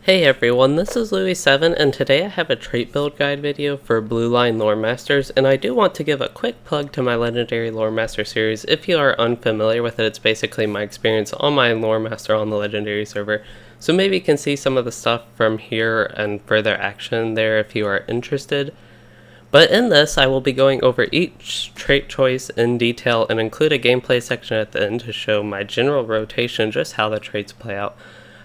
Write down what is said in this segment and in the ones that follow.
Hey everyone, this is Louis7 and today I have a trait build guide video for Blue Line Lore Masters, and I do want to give a quick plug to my Legendary Lore Master series. If you are unfamiliar with it, it's basically my experience on my Lore Master on the Legendary server, so maybe you can see some of the stuff from here and further action there if you are interested. But in this, I will be going over each trait choice in detail and include a gameplay section at the end to show my general rotation, just how the traits play out.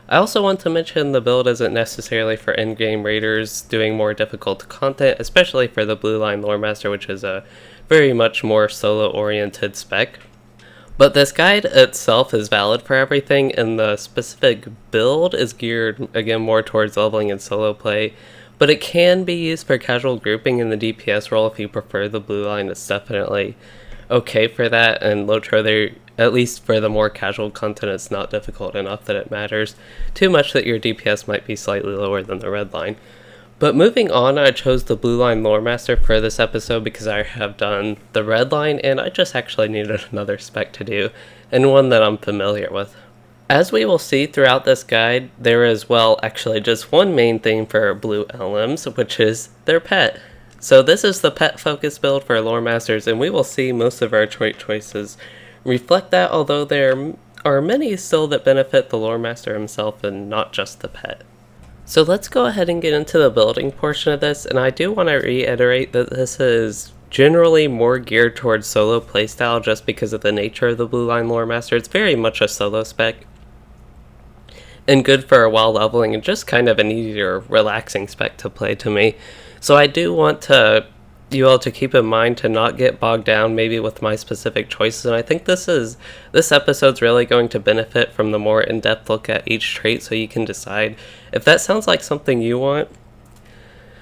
I also want to mention the build isn't necessarily for endgame raiders doing more difficult content, especially for the Blue Line Lore Master, which is a very much more solo-oriented spec. But this guide itself is valid for everything, and the specific build is geared, again, more towards leveling and solo play. But it can be used for casual grouping in the DPS role if you prefer the Blue Line. It's definitely okay for that, and LOTRO, at least for the more casual content, it's not difficult enough that it matters too much that your DPS might be slightly lower than the red line. But moving on, I chose the Blue Line Lore Master for this episode because I have done the red line and I just actually needed another spec to do, and one that I'm familiar with. As we will see throughout this guide, there is, well, actually just one main theme for Blue LMs, which is their pet. So this is the pet focus build for Lore Masters, and we will see most of our trait choices reflect that, although there are many still that benefit the Lore Master himself and not just the pet. So let's go ahead and get into the building portion of this, and I do want to reiterate that this is generally more geared towards solo playstyle just because of the nature of the Blue Line Lore Master. It's very much a solo spec, and good for a while leveling, and just kind of an easier, relaxing spec to play to me. So I do want you all to keep in mind to not get bogged down maybe with my specific choices, and I think this episode's really going to benefit from the more in-depth look at each trait so you can decide if that sounds like something you want.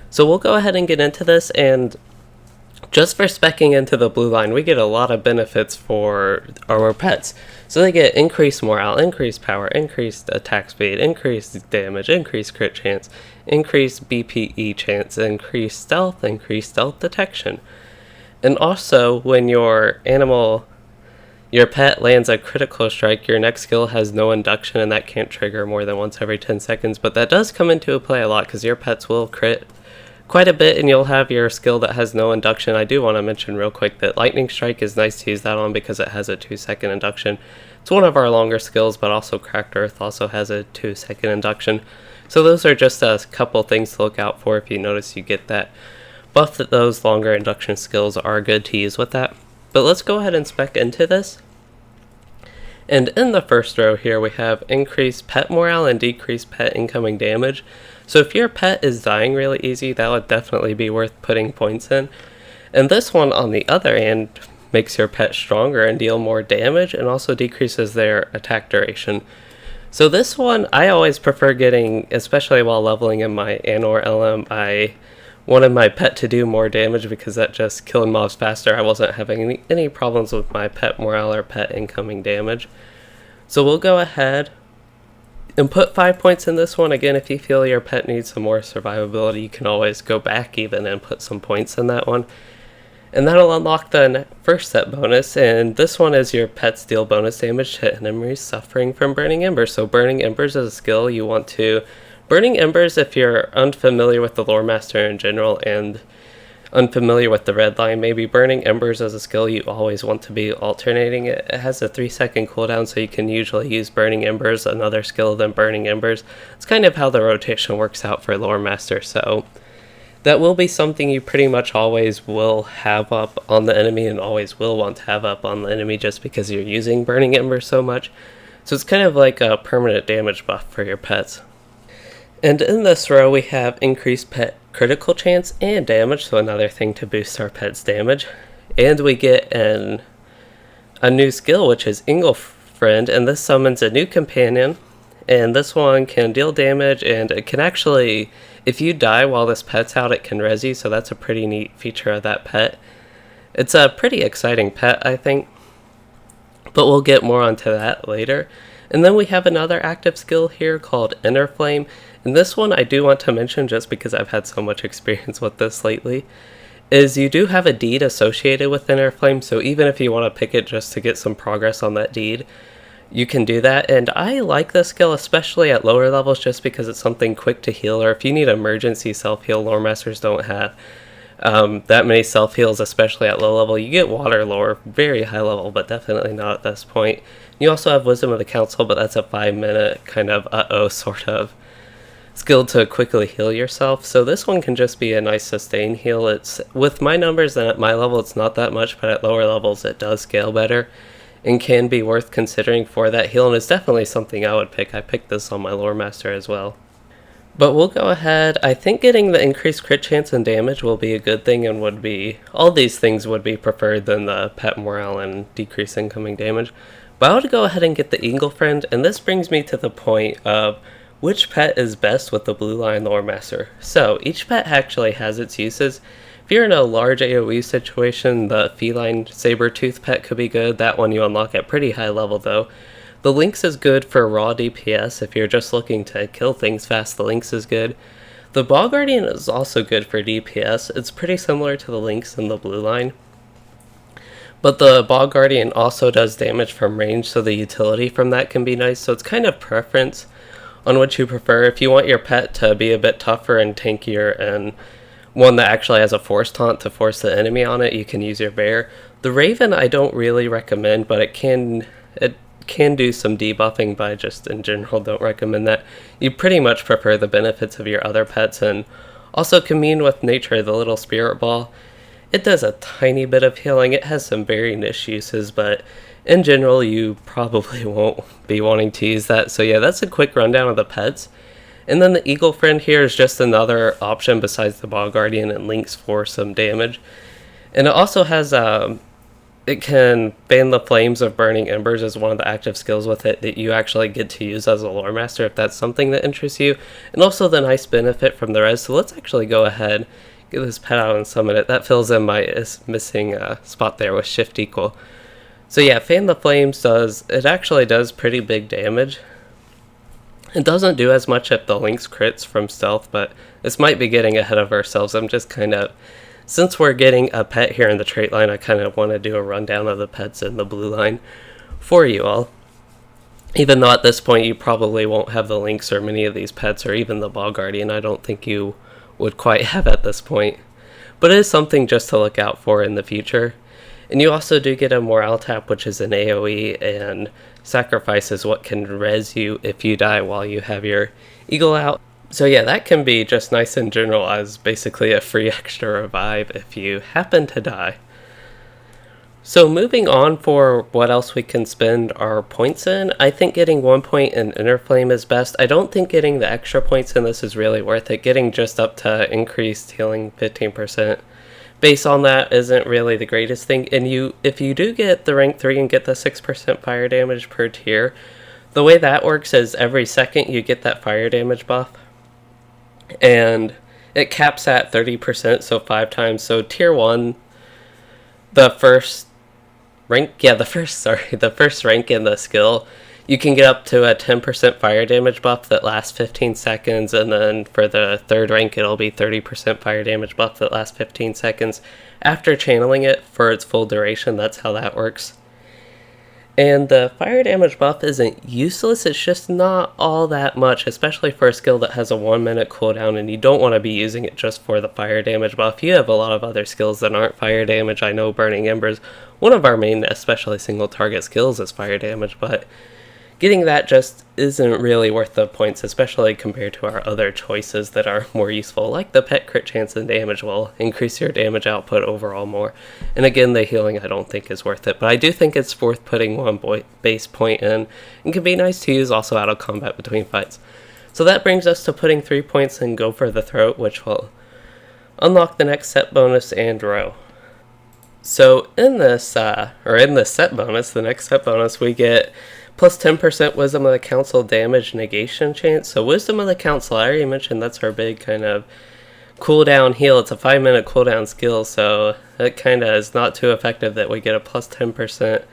So we'll go ahead and get into this, and just for speccing into the Blue Line, we get a lot of benefits for our pets. So they get increased morale, increased power, increased attack speed, increased damage, increased crit chance, increased BPE chance, increased stealth detection. And also, when your pet lands a critical strike, your next skill has no induction, and that can't trigger more than once every 10 seconds. But that does come into play a lot because your pets will crit quite a bit, and you'll have your skill that has no induction. I do want to mention real quick that Lightning Strike is nice to use that on because it has a 2-second induction. It's one of our longer skills, but also Cracked Earth also has a 2-second induction. So those are just a couple things to look out for if you notice you get that buff, that those longer induction skills are good to use with that. But let's go ahead and spec into this. And in the first row here we have increased pet morale and decreased pet incoming damage. So if your pet is dying really easy, that would definitely be worth putting points in. And this one, on the other hand, makes your pet stronger and deal more damage, and also decreases their attack duration. So this one, I always prefer getting, especially while leveling in my Anor LM, I wanted my pet to do more damage because that just killed mobs faster. I wasn't having any problems with my pet morale or pet incoming damage. So we'll go ahead and put 5 points in this one. Again, if you feel your pet needs some more survivability, you can always go back even and put some points in that one. And that'll unlock the first set bonus, and this one is your pets deal bonus damage to enemies suffering from Burning Embers. So Burning Embers is a skill you want to... Burning Embers, if you're unfamiliar with the Lore Master in general and unfamiliar with the red line, maybe Burning Embers is a skill you always want to be alternating. It has a 3-second cooldown, so you can usually use Burning Embers, another skill, than Burning Embers. It's kind of how the rotation works out for Lore Master, so that will be something you pretty much always will have up on the enemy and always will want to have up on the enemy just because you're using Burning Embers so much. So it's kind of like a permanent damage buff for your pets. And in this row we have increased pet critical chance and damage, so another thing to boost our pet's damage. And we get a new skill, which is Ingle Friend, and this summons a new companion. And this one can deal damage, and it can actually, if you die while this pet's out, it can res you, so that's a pretty neat feature of that pet. It's a pretty exciting pet, I think, but we'll get more onto that later. And then we have another active skill here called Inner Flame, and this one I do want to mention just because I've had so much experience with this lately, is you do have a deed associated with Inner Flame, so even if you want to pick it just to get some progress on that deed, you can do that. And I like this skill, especially at lower levels, just because it's something quick to heal, or if you need emergency self-heal, Lore Masters don't have that many self-heals, especially at low level. You get water lore, very high level, but definitely not at this point. You also have Wisdom of the Council, but that's a 5-minute kind of uh-oh sort of skill to quickly heal yourself. So this one can just be a nice sustain heal. It's with my numbers and at my level it's not that much, but at lower levels it does scale better and can be worth considering for that heal, and it's definitely something I would pick. I picked this on my Lore Master as well. But we'll go ahead. I think getting the increased crit chance and damage will be a good thing, and would be, all these things would be preferred than the pet morale and decrease incoming damage. But I would go ahead and get the Eagle Friend, and this brings me to the point of which pet is best with the Blue Line Lore Master. So each pet actually has its uses. If you're in a large AoE situation, the Feline Saber-Tooth pet could be good. That one you unlock at pretty high level though. The Lynx is good for raw DPS. If you're just looking to kill things fast, the Lynx is good. The Ball Guardian is also good for DPS. It's pretty similar to the Lynx in the Blue Line. But the Ball Guardian also does damage from range, so the utility from that can be nice. So it's kind of preference on what you prefer. If you want your pet to be a bit tougher and tankier and one that actually has a force taunt to force the enemy on it, you can use your Bear. The Raven I don't really recommend, but it can do some debuffing, but I just in general don't recommend that. You pretty much prefer the benefits of your other pets, and also commune with nature. The little Spirit Ball, it does a tiny bit of healing. It has some very niche uses, but in general you probably won't be wanting to use that. So yeah, that's a quick rundown of the pets. And then the Eagle Friend here is just another option besides the Ball Guardian and Lynx for some damage. And it also has it can fan the flames of burning embers as one of the active skills with it that you actually get to use as a Lore Master if that's something that interests you. And also the nice benefit from the res. So let's actually go ahead, get this pet out and summon it. That fills in my missing spot there with shift equal. So yeah, fan the flames actually does pretty big damage. It doesn't do as much if the Lynx crits from stealth, but this might be getting ahead of ourselves. I'm just kind of, since we're getting a pet here in the trait line, I kind of want to do a rundown of the pets in the Blue Line for you all. Even though at this point you probably won't have the Lynx or many of these pets, or even the Ball Guardian, I don't think you would quite have at this point. But it is something just to look out for in the future. And you also do get a Morale Tap, which is an AoE, and Sacrifice is what can res you if you die while you have your Eagle out. So yeah, that can be just nice in general as basically a free extra revive if you happen to die. So moving on for what else we can spend our points in, I think getting 1 point in Inner Flame is best. I don't think getting the extra points in this is really worth it. Getting just up to increased healing 15% based on that isn't really the greatest thing. And if you do get the rank 3 and get the 6% fire damage per tier, the way that works is every second you get that fire damage buff. And it caps at 30%, so 5 times. So tier 1, the first rank in the skill, you can get up to a 10% fire damage buff that lasts 15 seconds, and then for the third rank it'll be 30% fire damage buff that lasts 15 seconds after channeling it for its full duration. That's how that works. And the fire damage buff isn't useless, it's just not all that much, especially for a skill that has a 1 minute cooldown, and you don't want to be using it just for the fire damage buff. You have a lot of other skills that aren't fire damage. I know Burning Embers, one of our main, especially single target skills, is fire damage, but getting that just isn't really worth the points, especially compared to our other choices that are more useful, like the pet crit chance and damage will increase your damage output overall more. And again, the healing I don't think is worth it, but I do think it's worth putting 1 base point in, and can be nice to use also out of combat between fights. So that brings us to putting 3 points in Go for the Throat, which will unlock the next set bonus and row. So in this set bonus, the next set bonus, we get plus 10% Wisdom of the Council damage negation chance. So Wisdom of the Council, I already mentioned that's our big kind of cooldown heal. It's a 5-minute cooldown skill, so it kind of is not too effective that we get a plus 10%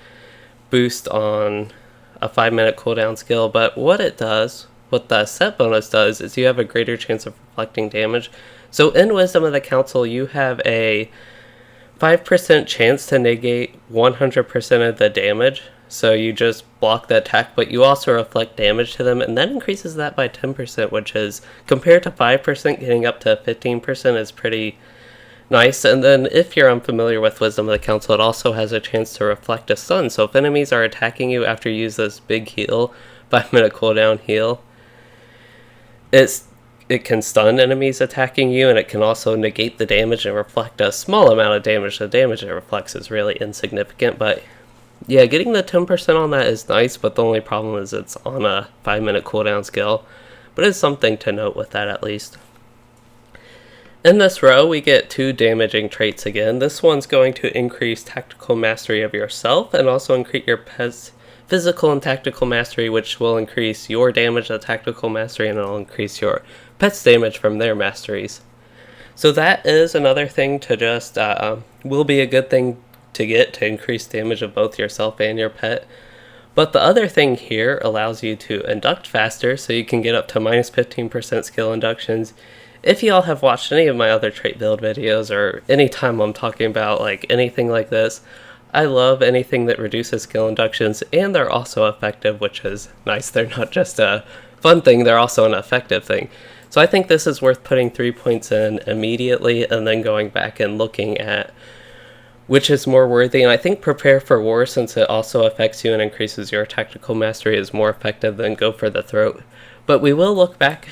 boost on a 5-minute cooldown skill. But what the set bonus does, is you have a greater chance of reflecting damage. So in Wisdom of the Council, you have a 5% chance to negate 100% of the damage. So you just block the attack, but you also reflect damage to them, and that increases that by 10%, which is, compared to 5%, getting up to 15% is pretty nice. And then if you're unfamiliar with Wisdom of the Council, it also has a chance to reflect a stun. So if enemies are attacking you after you use this big heal, 5-minute cooldown heal, it can stun enemies attacking you, and it can also negate the damage and reflect a small amount of damage. The damage it reflects is really insignificant, but yeah, getting the 10% on that is nice, but the only problem is it's on a 5-minute cooldown skill. But it's something to note with that at least. In this row, we get 2 damaging traits again. This one's going to increase tactical mastery of yourself and also increase your pet's physical and tactical mastery, which will increase your damage to tactical mastery, and it'll increase your pet's damage from their masteries. So that is another thing to just, will be a good thing to get to increase damage of both yourself and your pet. But the other thing here allows you to induct faster, so you can get up to minus 15% skill inductions. If y'all have watched any of my other trait build videos, or any time I'm talking about like anything like this, I love anything that reduces skill inductions, and they're also effective, which is nice. They're not just a fun thing, they're also an effective thing. So I think this is worth putting 3 points in immediately and then going back and looking at which is more worthy. And I think Prepare for War, since it also affects you and increases your tactical mastery, is more effective than Go for the Throat. But we will look back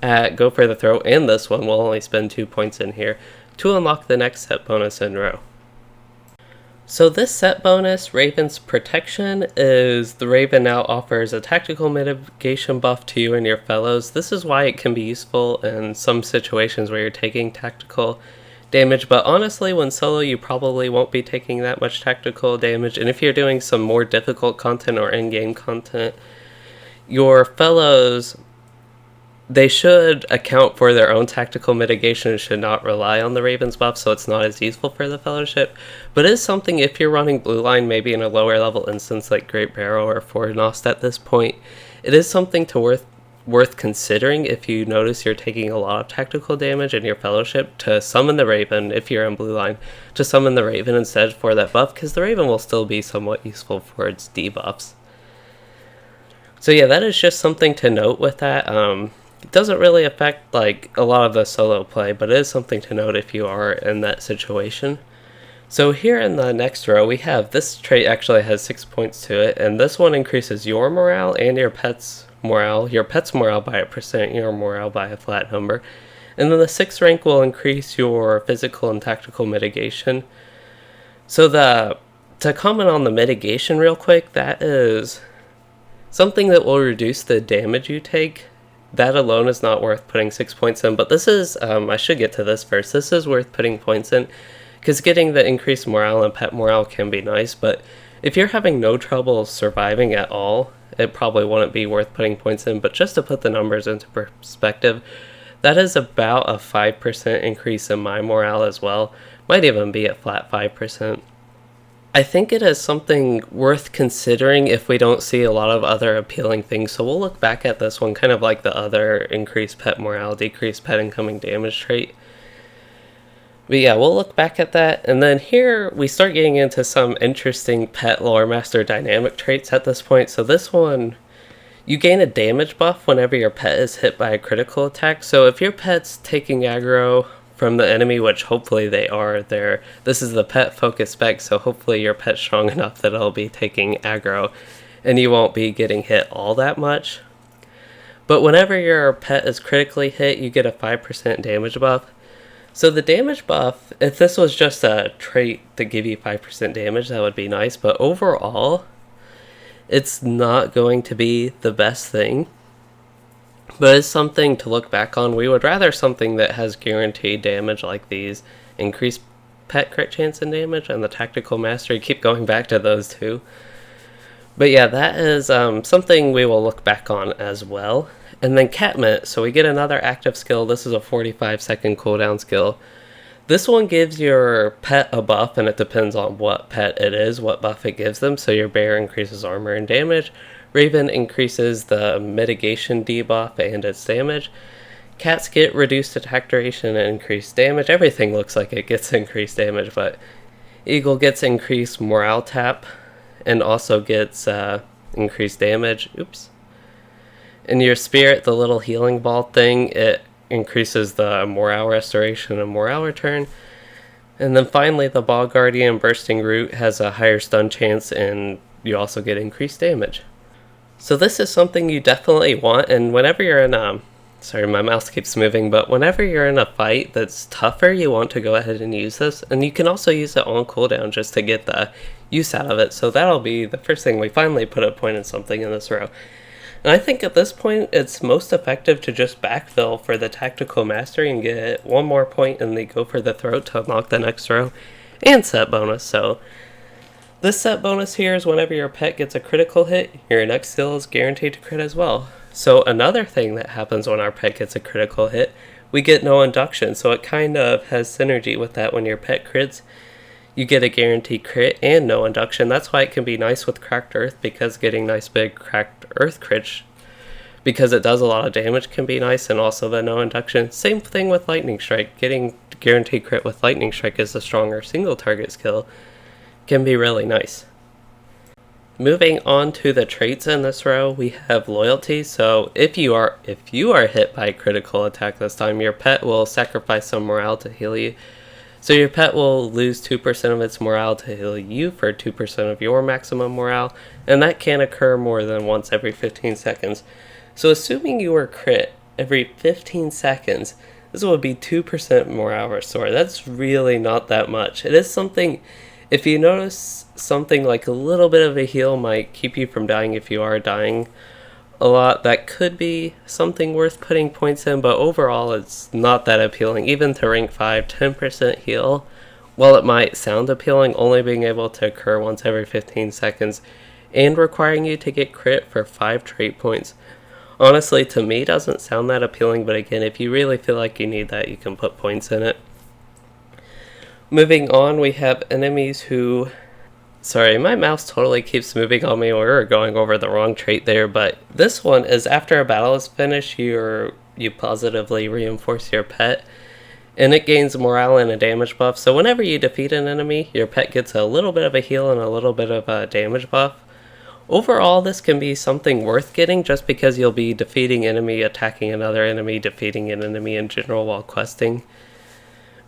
at Go for the Throat, and this one will only spend 2 points in here to unlock the next set bonus in row. So this set bonus, Raven's Protection, is the Raven now offers a tactical mitigation buff to you and your fellows. This is why it can be useful in some situations where you're taking tactical damage, but honestly, when solo, you probably won't be taking that much tactical damage, and if you're doing some more difficult content or in-game content, your fellows, they should account for their own tactical mitigation and should not rely on the Raven's buff, so it's not as useful for the Fellowship. But it is something, if you're running Blue Line, maybe in a lower level instance like Great Barrow or Fornost at this point, it is something to worth considering if you notice you're taking a lot of tactical damage in your Fellowship, to summon the Raven, if you're in Blue Line, to summon the Raven instead for that buff, because the Raven will still be somewhat useful for its debuffs. So yeah, that is just something to note with that. It doesn't really affect like a lot of the solo play, but it is something to note if you are in that situation. So here in the next row, we have this trait actually has 6 points to it, and this one increases your morale and your pet's morale. Your pet's morale by 1%, your morale by a flat number. And then the 6th rank will increase your physical and tactical mitigation. So to comment on the mitigation real quick, that is something that will reduce the damage you take. That alone is not worth putting 6 points in, but this is, I should get to this first. This is worth putting points in, because getting the increased morale and pet morale can be nice, but if you're having no trouble surviving at all, it probably wouldn't be worth putting points in. But just to put the numbers into perspective, that is about a 5% increase in my morale as well. Might even be at flat 5%. I think it is something worth considering if we don't see a lot of other appealing things. So we'll look back at this one kind of like the other increased pet morale, decreased pet incoming damage trait. But yeah, we'll look back at that. And then here we start getting into some interesting pet lore master dynamic traits at this point. So this one, you gain a damage buff whenever your pet is hit by a critical attack. So if your pet's taking aggro from the enemy, which hopefully they are, this is the pet focus spec, so hopefully your pet's strong enough that it'll be taking aggro and you won't be getting hit all that much. But whenever your pet is critically hit, you get a 5% damage buff. So the damage buff, if this was just a trait to give you 5% damage, that would be nice, but overall, it's not going to be the best thing. But it's something to look back on. We would rather something that has guaranteed damage like these, increased pet crit chance and damage, and the tactical mastery. Keep going back to those two. But yeah, that is something we will look back on as well. And then Catmint, so we get another active skill. This is a 45-second cooldown skill. This one gives your pet a buff, and it depends on what pet it is, what buff it gives them. So your bear increases armor and damage. Raven increases the mitigation debuff and its damage. Cats get reduced attack duration and increased damage. Everything looks like it gets increased damage, but Eagle gets increased morale tap and also gets increased damage. Oops. And your spirit, the little healing ball thing, it increases the morale restoration and morale return. And then finally, the Ball Guardian Bursting Root has a higher stun chance, and you also get increased damage. So this is something you definitely want, and whenever you're in sorry, my mouse keeps moving, but whenever you're in a fight that's tougher, you want to go ahead and use this. And you can also use it on cooldown just to get the use out of it. So that'll be the first thing we finally put a point in something in this row. And I think at this point, it's most effective to just backfill for the Tactical Mastery and get one more point and then go for the Throat to unlock the next row and set bonus. So this set bonus here is whenever your pet gets a critical hit, your next skill is guaranteed to crit as well. So another thing that happens when our pet gets a critical hit, we get no induction. So it kind of has synergy with that. When your pet crits, you get a guaranteed crit and no induction. That's why it can be nice with Cracked Earth, because getting nice big Cracked Earth crits, because it does a lot of damage, can be nice, and also the no induction. Same thing with Lightning Strike. Getting guaranteed crit with Lightning Strike as a stronger single target skill can be really nice. Moving on to the traits in this row, we have Loyalty. So if you are hit by a critical attack this time, your pet will sacrifice some morale to heal you. So your pet will lose 2% of its morale to heal you for 2% of your maximum morale, and that can occur more than once every 15 seconds. So assuming you were crit every 15 seconds, this would be 2% morale restore. That's really not that much. It is something, if you notice something like a little bit of a heal might keep you from dying if you are dying a lot, that could be something worth putting points in, but overall it's not that appealing. Even to rank 5, 10% heal, while it might sound appealing, only being able to occur once every 15 seconds and requiring you to get crit for 5 trait points, honestly to me doesn't sound that appealing. But again, if you really feel like you need that, you can put points in it. Moving on, we have enemies who... Sorry, my mouse totally keeps moving on me. We were going over the wrong trait there, but this one is after a battle is finished, you positively reinforce your pet, and it gains morale and a damage buff. So whenever you defeat an enemy, your pet gets a little bit of a heal and a little bit of a damage buff. Overall, this can be something worth getting just because you'll be defeating enemy, attacking another enemy, defeating an enemy in general while questing.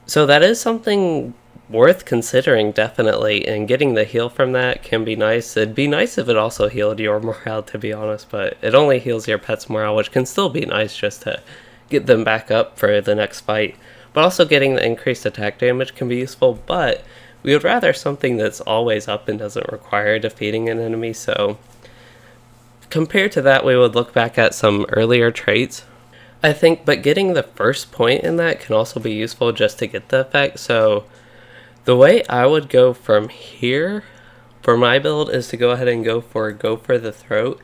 So that is something worth considering, definitely, and getting the heal from that can be nice. It'd be nice if it also healed your morale, to be honest, but it only heals your pet's morale, which can still be nice just to get them back up for the next fight. But also getting the increased attack damage can be useful, but we would rather something that's always up and doesn't require defeating an enemy. So compared to that, we would look back at some earlier traits, I think, but getting the first point in that can also be useful just to get the effect. So the way I would go from here for my build is to go ahead and go for the Throat,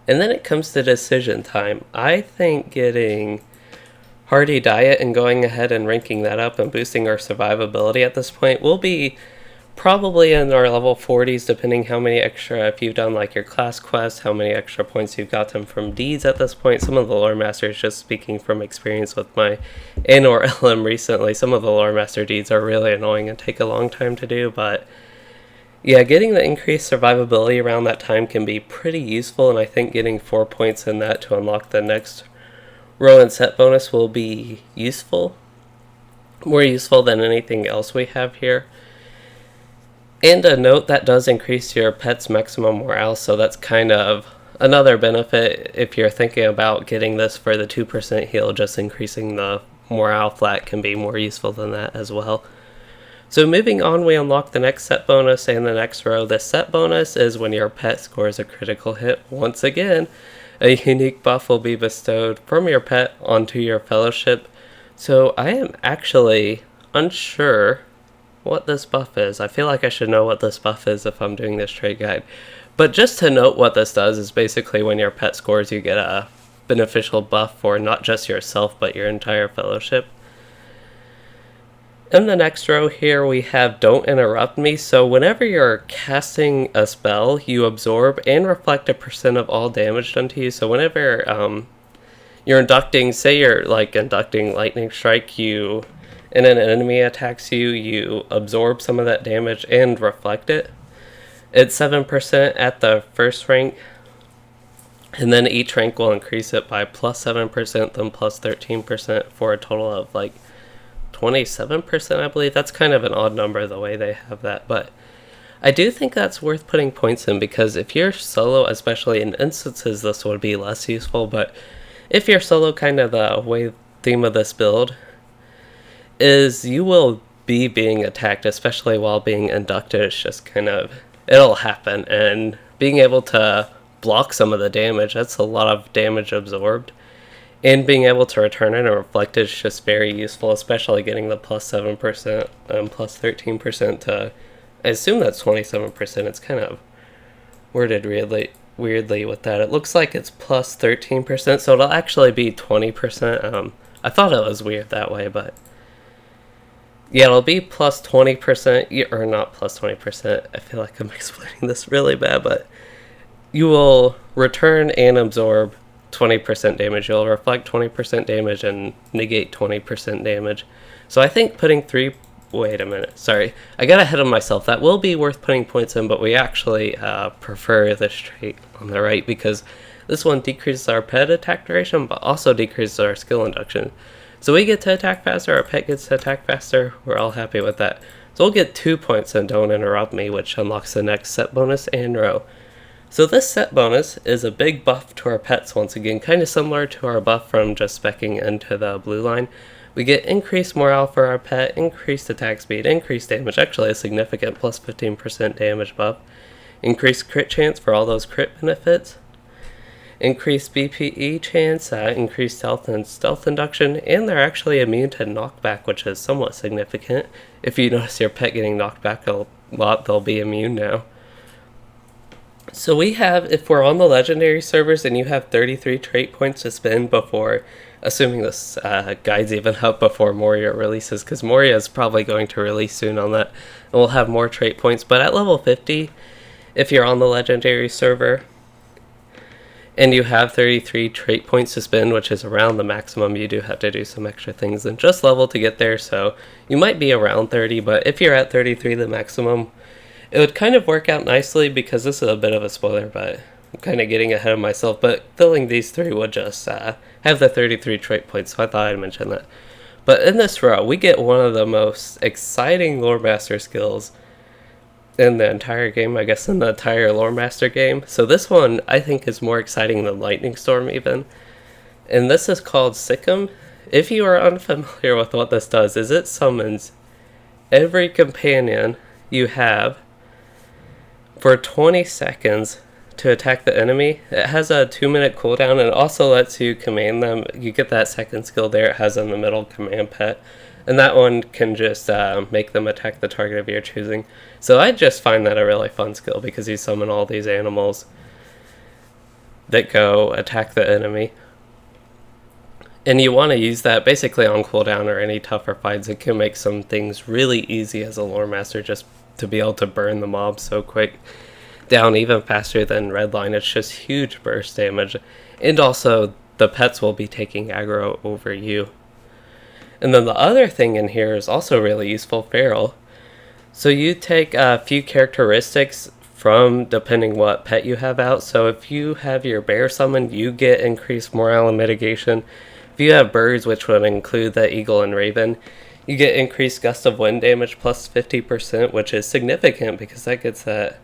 and then it comes to decision time. I think getting Hardy Diet and going ahead and ranking that up and boosting our survivability at this point will be probably in our level 40s, depending how many extra, if you've done like your class quests, how many extra points you've gotten from deeds at this point. Some of the lore masters, just speaking from experience with my Anor LM recently, some of the lore master deeds are really annoying and take a long time to do, but yeah, getting the increased survivability around that time can be pretty useful, and I think getting 4 points in that to unlock the next row and set bonus will be useful, more useful than anything else we have here. And a note, that does increase your pet's maximum morale, so that's kind of another benefit if you're thinking about getting this for the 2% heal. Just increasing the morale flat can be more useful than that as well. So moving on, we unlock the next set bonus and the next row. The set bonus is when your pet scores a critical hit. Once again, a unique buff will be bestowed from your pet onto your fellowship. So I am actually unsure what this buff is. I feel like I should know what this buff is if I'm doing this trait guide. But just to note what this does is basically when your pet scores, you get a beneficial buff for not just yourself, but your entire fellowship. In the next row here, we have Don't Interrupt Me. So whenever you're casting a spell, you absorb and reflect a % of all damage done to you. So whenever you're inducting, say you're like inducting Lightning Strike, and an enemy attacks you, you absorb some of that damage and reflect it. It's 7% at the first rank, and then each rank will increase it by plus 7%, then plus 13% for a total of like 27%, I believe. That's kind of an odd number the way they have that, but I do think that's worth putting points in, because if you're solo, especially in instances, this would be less useful, but if you're solo, kind of the way theme of this build is you will be being attacked, especially while being inducted. It's just kind of, it'll happen, and being able to block some of the damage, that's a lot of damage absorbed, and being able to return it and reflect it is just very useful, especially getting the plus 7% and plus 13% to, I assume that's 27%. It's kind of worded weirdly with that. It looks like it's plus 13%, so it'll actually be 20%. I thought it was weird that way, but yeah, it'll be plus 20%, or not plus 20%. I feel like I'm explaining this really bad, but you will return and absorb 20% damage. You'll reflect 20% damage and negate 20% damage. So I think putting wait a minute, sorry, I got ahead of myself. That will be worth putting points in, but we actually prefer this trait on the right, because this one decreases our pet attack duration, but also decreases our skill induction. So we get to attack faster, our pet gets to attack faster, we're all happy with that. So we'll get 2 points in Don't Interrupt Me, which unlocks the next set bonus and row. So this set bonus is a big buff to our pets once again, kind of similar to our buff from just speccing into the blue line. We get increased morale for our pet, increased attack speed, increased damage, actually a significant plus 15% damage buff, increased crit chance for all those crit benefits, increased BPE chance, increased health and stealth induction, and they're actually immune to knockback, which is somewhat significant. If you notice your pet getting knocked back a lot, they'll be immune now. So we have, if we're on the legendary servers and you have 33 trait points to spend before, assuming this guide's even up before Moria releases, because Moria is probably going to release soon on that, and we'll have more trait points. But at level 50, if you're on the legendary server and you have 33 trait points to spend, which is around the maximum, you do have to do some extra things than just level to get there, so you might be around 30, but if you're at 33, the maximum, it would kind of work out nicely, because this is a bit of a spoiler, but I'm kind of getting ahead of myself, but filling these three would just have the 33 trait points, so I thought I'd mention that. But in this row, we get one of the most exciting Lore Master skills in the entire game, I guess in the entire Lore Master game. So this one, I think, is more exciting than Lightning Storm even. And this is called Sikkim. If you are unfamiliar with what this does, is it summons every companion you have for 20 seconds to attack the enemy. It has a 2-minute cooldown, and it also lets you command them. You get that second skill there it has in the middle, command pet, and that one can just make them attack the target of your choosing. So I just find that a really fun skill, because you summon all these animals that go attack the enemy, and you want to use that basically on cooldown or any tougher fights. It can make some things really easy as a Lore Master, just to be able to burn the mob so quick down, even faster than Redline. It's just huge burst damage, and also the pets will be taking aggro over you. And then the other thing in here is also really useful, Feral. So you take a few characteristics from depending what pet you have out. So if you have your bear summoned, you get increased morale and mitigation. If you have birds, which would include the eagle and raven, you get increased gust of wind damage plus 50%, which is significant, because that gets that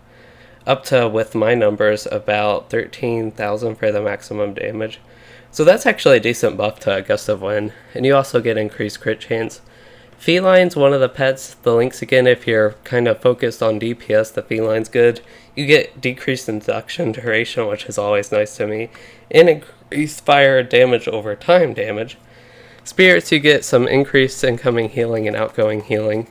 up to, with my numbers, about 13,000 for the maximum damage. So that's actually a decent buff to gust of wind. And you also get increased crit chance. Feline's one of the pets. The links again, if you're kind of focused on DPS, the feline's good. You get decreased induction duration, which is always nice to me, and increased fire damage over time damage. Spirits, you get some increased incoming healing and outgoing healing.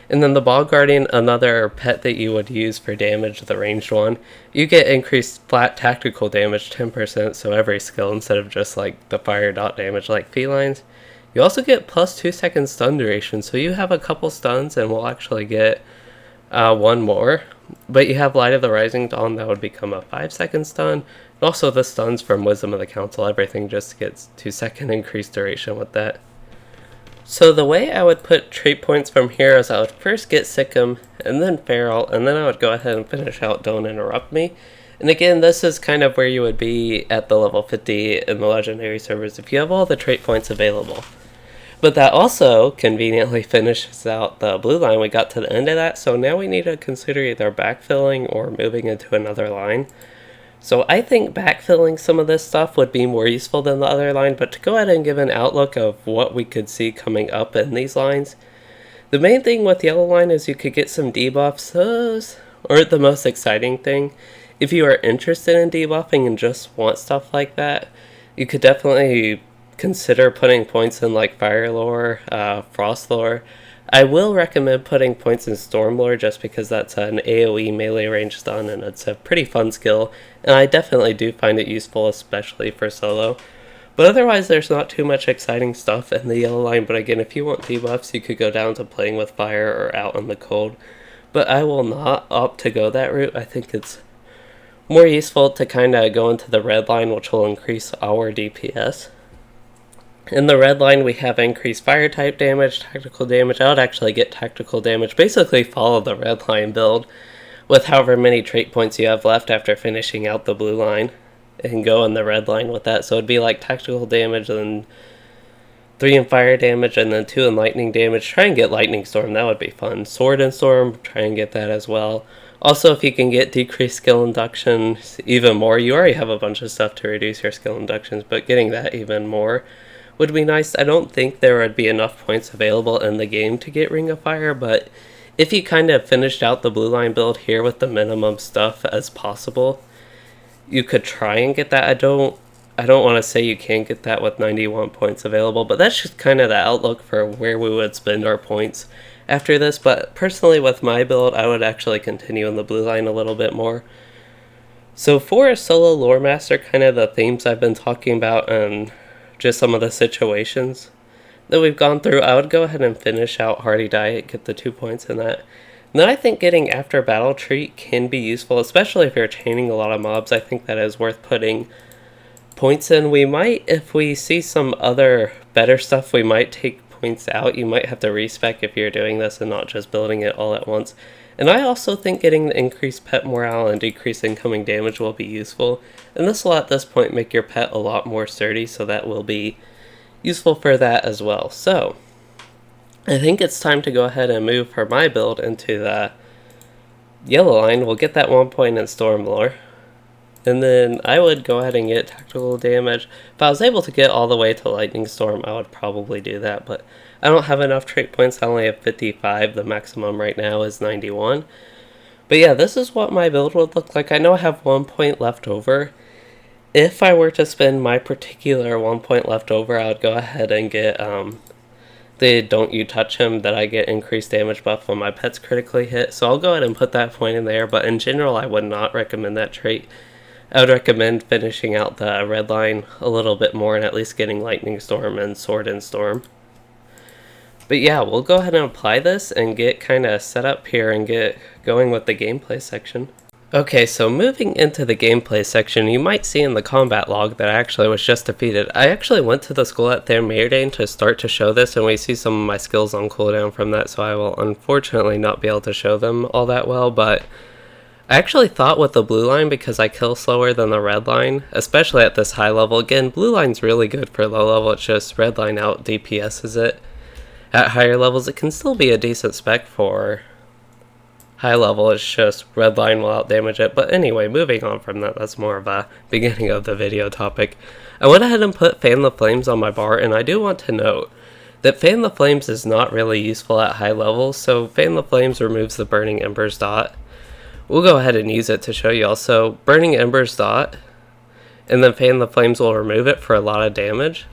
And then the Bog Guardian, another pet that you would use for damage, the ranged one, you get increased flat tactical damage 10%, so every skill instead of just like the fire dot damage like felines. You also get plus 2 second stun duration, so you have a couple stuns and we'll actually get one more. But you have Light of the Rising Dawn, that would become a 5-second stun. And also the stuns from Wisdom of the Council, everything just gets 2-second increased duration with that. So the way I would put trait points from here is I would first get Sikkim, and then Feral, and then I would go ahead and finish out Don't Interrupt Me. And again, this is kind of where you would be at the level 50 in the Legendary servers if you have all the trait points available. But that also conveniently finishes out the blue line. We got to the end of that, so now we need to consider either backfilling or moving into another line. So I think backfilling some of this stuff would be more useful than the other line, but to go ahead and give an outlook of what we could see coming up in these lines, the main thing with yellow line is you could get some debuffs. Those aren't the most exciting thing. If you are interested in debuffing and just want stuff like that, you could definitely consider putting points in like Fire Lore, Frost Lore. I will recommend putting points in Storm Lore just because that's an AoE melee range stun and it's a pretty fun skill, and I definitely do find it useful, especially for solo. But otherwise there's not too much exciting stuff in the yellow line, but again, if you want debuffs you could go down to playing with fire or out in the cold. But I will not opt to go that route. I think it's more useful to kind of go into the red line, which will increase our DPS. In the red line, we have increased fire type damage, tactical damage. I would actually get tactical damage. Basically follow the red line build with however many trait points you have left after finishing out the blue line, and go in the red line with that. So it'd be like tactical damage, and 3 in fire damage, and then 2 in lightning damage. Try and get lightning storm, that would be fun. Sword and storm, try and get that as well. Also, if you can get decreased skill induction even more, you already have a bunch of stuff to reduce your skill inductions, but getting that even more would be nice. I don't think there would be enough points available in the game to get Ring of Fire, but if you kind of finished out the blue line build here with the minimum stuff as possible, you could try and get that. I don't want to say you can't get that with 91 points available, but that's just kind of the outlook for where we would spend our points after this. But personally with my build, I would actually continue in the blue line a little bit more. So for a solo lore master, kind of the themes I've been talking about and just some of the situations that we've gone through, I would go ahead and finish out Hardy Diet, get the 2 points in that. And then I think getting After Battle Treat can be useful, especially if you're chaining a lot of mobs. I think that is worth putting points in. We might, if we see some other better stuff, we might take points out. You might have to respec if you're doing this and not just building it all at once. And I also think getting the increased pet morale and decreased incoming damage will be useful. And this will at this point make your pet a lot more sturdy, so that will be useful for that as well. So I think it's time to go ahead and move for my build into the yellow line. We'll get that 1 point in Storm Lore. And then I would go ahead and get tactical damage. If I was able to get all the way to Lightning Storm, I would probably do that, but I don't have enough trait points. I only have 55. The maximum right now is 91. But yeah, this is what my build would look like. I know I have 1 point left over. If I were to spend my particular 1 point left over, I would go ahead and get the Don't You Touch Him, that I get increased damage buff when my pet's critically hit. So I'll go ahead and put that point in there, but in general I would not recommend that trait. I would recommend finishing out the red line a little bit more and at least getting Lightning Storm and Sword and Storm. But yeah, we'll go ahead and apply this and get kind of set up here and get going with the gameplay section. Okay, so moving into the gameplay section, you might see in the combat log that I actually was just defeated. I actually went to the school at Thermairdane to start to show this, and we see some of my skills on cooldown from that, so I will unfortunately not be able to show them all that well, but I actually thought with the blue line, because I kill slower than the red line, especially at this high level. Again, blue line's really good for low level, it's just red line out DPS's it. At higher levels, it can still be a decent spec for high level, it's just red line will out damage it. But anyway, moving on from that, that's more of a beginning of the video topic. I went ahead and put Fan the Flames on my bar, and I do want to note that Fan the Flames is not really useful at high levels, so Fan the Flames removes the Burning Embers dot. We'll go ahead and use it to show you all. So Burning Embers dot, and then Fan the Flames will remove it for a lot of damage.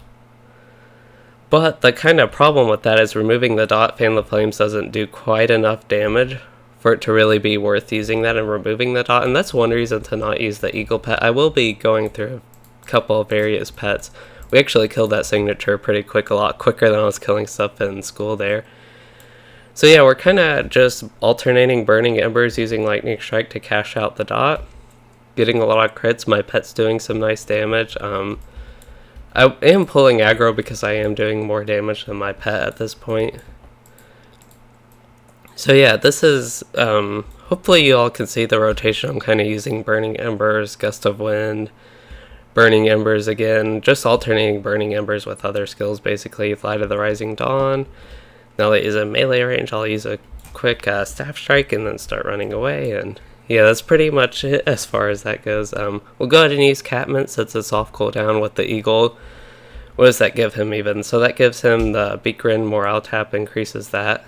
But the kind of problem with that is removing the dot, Fan the Flames doesn't do quite enough damage for it to really be worth using that and removing the dot, and that's one reason to not use the Eagle pet. I will be going through a couple of various pets. We actually killed that signature pretty quick, a lot quicker than I was killing stuff in school there. So yeah, we're kind of just alternating Burning Embers using Lightning Strike to cash out the dot. Getting a lot of crits, my pet's doing some nice damage. I am pulling aggro because I am doing more damage than my pet at this point. So yeah, this is, hopefully you all can see the rotation. I'm kind of using Burning Embers, Gust of Wind, Burning Embers again, just alternating Burning Embers with other skills basically. Fly to the Rising Dawn. Now that he's in melee range, I'll use a quick Staff Strike and then start running away, and yeah, that's pretty much it as far as that goes. We'll go ahead and use Catmint since it's off cooldown with the Eagle. What does that give him even? So that gives him the Beak Grin Morale Tap, increases that.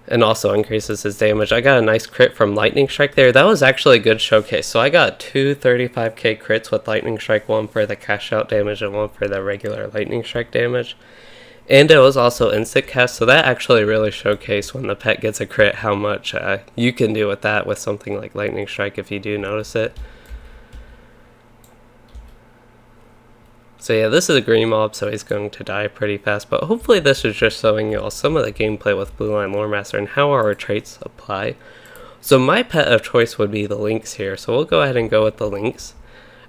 And also increases his damage. I got a nice crit from Lightning Strike there. That was actually a good showcase. So I got two 35k crits with Lightning Strike, one for the cash out damage and one for the regular Lightning Strike damage. And it was also instant cast, so that actually really showcased when the pet gets a crit how much you can do with that with something like Lightning Strike if you do notice it. So yeah, this is a green mob, so he's going to die pretty fast, but hopefully this is just showing you all some of the gameplay with Blue Line Lore Master and how our traits apply. So my pet of choice would be the Lynx here, so we'll go ahead and go with the Lynx.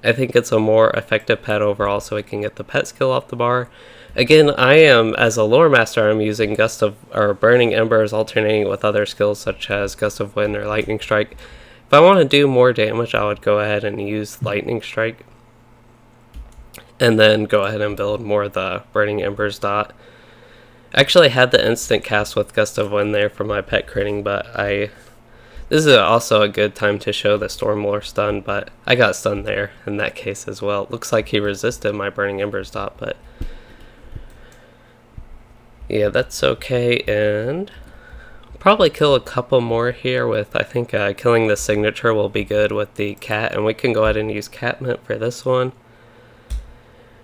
I think it's a more effective pet overall, so we can get the pet skill off the bar. Again, I am, as a Lore Master, I'm using Burning Embers alternating with other skills such as Gust of Wind or Lightning Strike. If I want to do more damage, I would go ahead and use Lightning Strike. And then go ahead and build more of the Burning Embers dot. I actually had the instant cast with Gust of Wind there for my pet critting, but this is also a good time to show the Storm Lore stun, but I got stunned there in that case as well. Looks like he resisted my Burning Embers dot, but yeah, that's okay, and probably kill a couple more here with, I think killing the signature will be good with the cat, and we can go ahead and use Catmint for this one.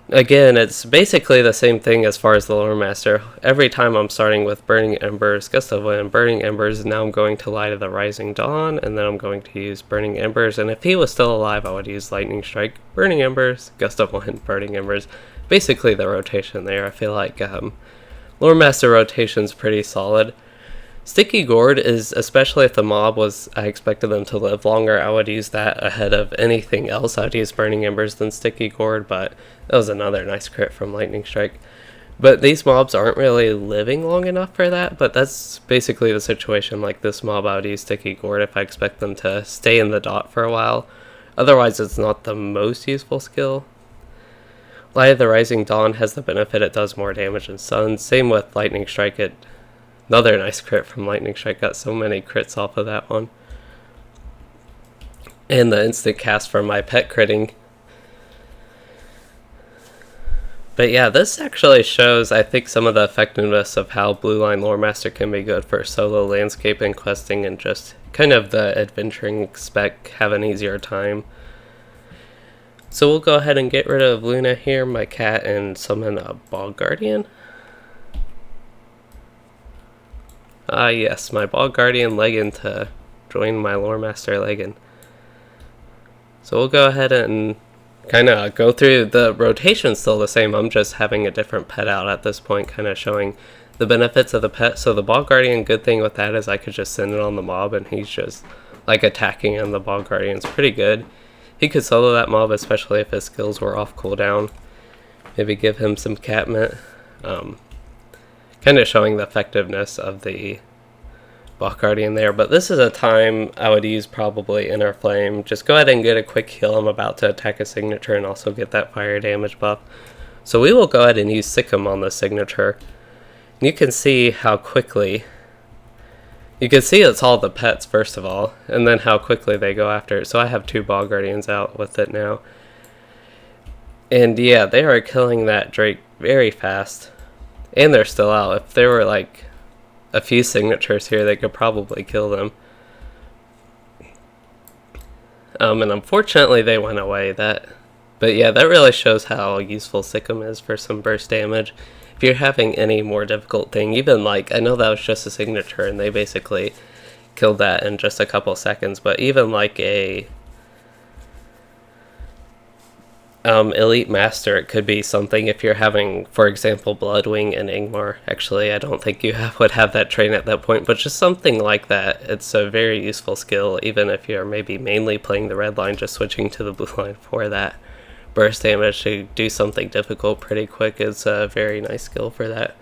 Again, it's basically the same thing as far as the Lore Master. Every time I'm starting with Burning Embers, Gust of Wind, Burning Embers, and now I'm going to Light of the Rising Dawn, and then I'm going to use Burning Embers, and if he was still alive, I would use Lightning Strike, Burning Embers, Gust of Wind, Burning Embers. Basically the rotation there. I feel like Lore Master rotation's pretty solid. Sticky Gourd is, especially if the mob was, I expected them to live longer, I would use that ahead of anything else. I'd use Burning Embers than Sticky Gourd, but that was another nice crit from Lightning Strike. But these mobs aren't really living long enough for that, but that's basically the situation. Like this mob, I would use Sticky Gourd if I expect them to stay in the dot for a while. Otherwise, it's not the most useful skill. Light of the Rising Dawn has the benefit it does more damage than Sun. Same with Lightning Strike. Another nice crit from Lightning Strike. Got so many crits off of that one. And the instant cast from my pet critting. But yeah, this actually shows, I think, some of the effectiveness of how Blue Line Lore Master can be good for solo landscape and questing and just kind of the adventuring spec, have an easier time. So we'll go ahead and get rid of Luna here, my cat, and summon a Bog Guardian. Yes, my Bog Guardian Leggin to join my Lore Master Leggin. So we'll go ahead and kind of go through the rotation. Still the same, I'm just having a different pet out at this point, kind of showing the benefits of the pet. So the Bog Guardian, good thing with that is I could just send it on the mob and he's just like attacking, and the Bog Guardian's pretty good. He could solo that mob, especially if his skills were off cooldown. Maybe give him some Catmint. Kind of showing the effectiveness of the Bog Guardian there. But this is a time I would use probably Inner Flame. Just go ahead and get a quick heal. I'm about to attack a signature and also get that fire damage buff. So we will go ahead and use Sikkim on the signature. You can see how quickly... You can see it's all the pets, first of all, and then how quickly they go after it. So I have two Bog Guardians out with it now. And yeah, they are killing that Drake very fast. And they're still out. If there were like a few signatures here, they could probably kill them. And unfortunately they went away. But yeah, that really shows how useful Sikkim is for some burst damage. If you're having any more difficult thing, even like, I know that was just a signature and they basically killed that in just a couple seconds, but even like a Elite Master, it could be something if you're having, for example, Bloodwing and Ingmar. Actually, I don't think you would have that train at that point, but just something like that. It's a very useful skill, even if you're maybe mainly playing the red line, just switching to the blue line for that burst damage to do something difficult pretty quick is a very nice skill for that.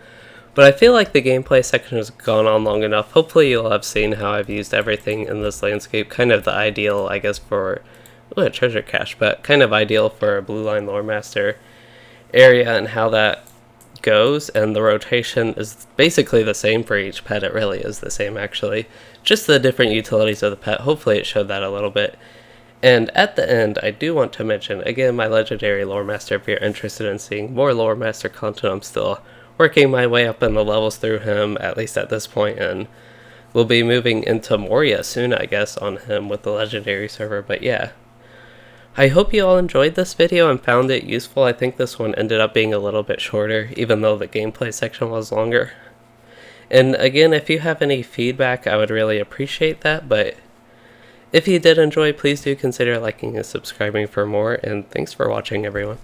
But I feel like the gameplay section has gone on long enough. Hopefully you'll have seen how I've used everything in this landscape, kind of the ideal, I guess, for a treasure cache, but kind of ideal for a Blue Line Lore Master area and how that goes. And the rotation is basically the same for each pet. It really is the same, actually. Just the different utilities of the pet. Hopefully it showed that a little bit. And at the end, I do want to mention, again, my legendary Lore Master. If you're interested in seeing more Lore Master content, I'm still working my way up in the levels through him, at least at this point, and we'll be moving into Moria soon, I guess, on him with the legendary server. But yeah, I hope you all enjoyed this video and found it useful. I think this one ended up being a little bit shorter, even though the gameplay section was longer. And again, if you have any feedback, I would really appreciate that. But if you did enjoy, please do consider liking and subscribing for more, and thanks for watching, everyone.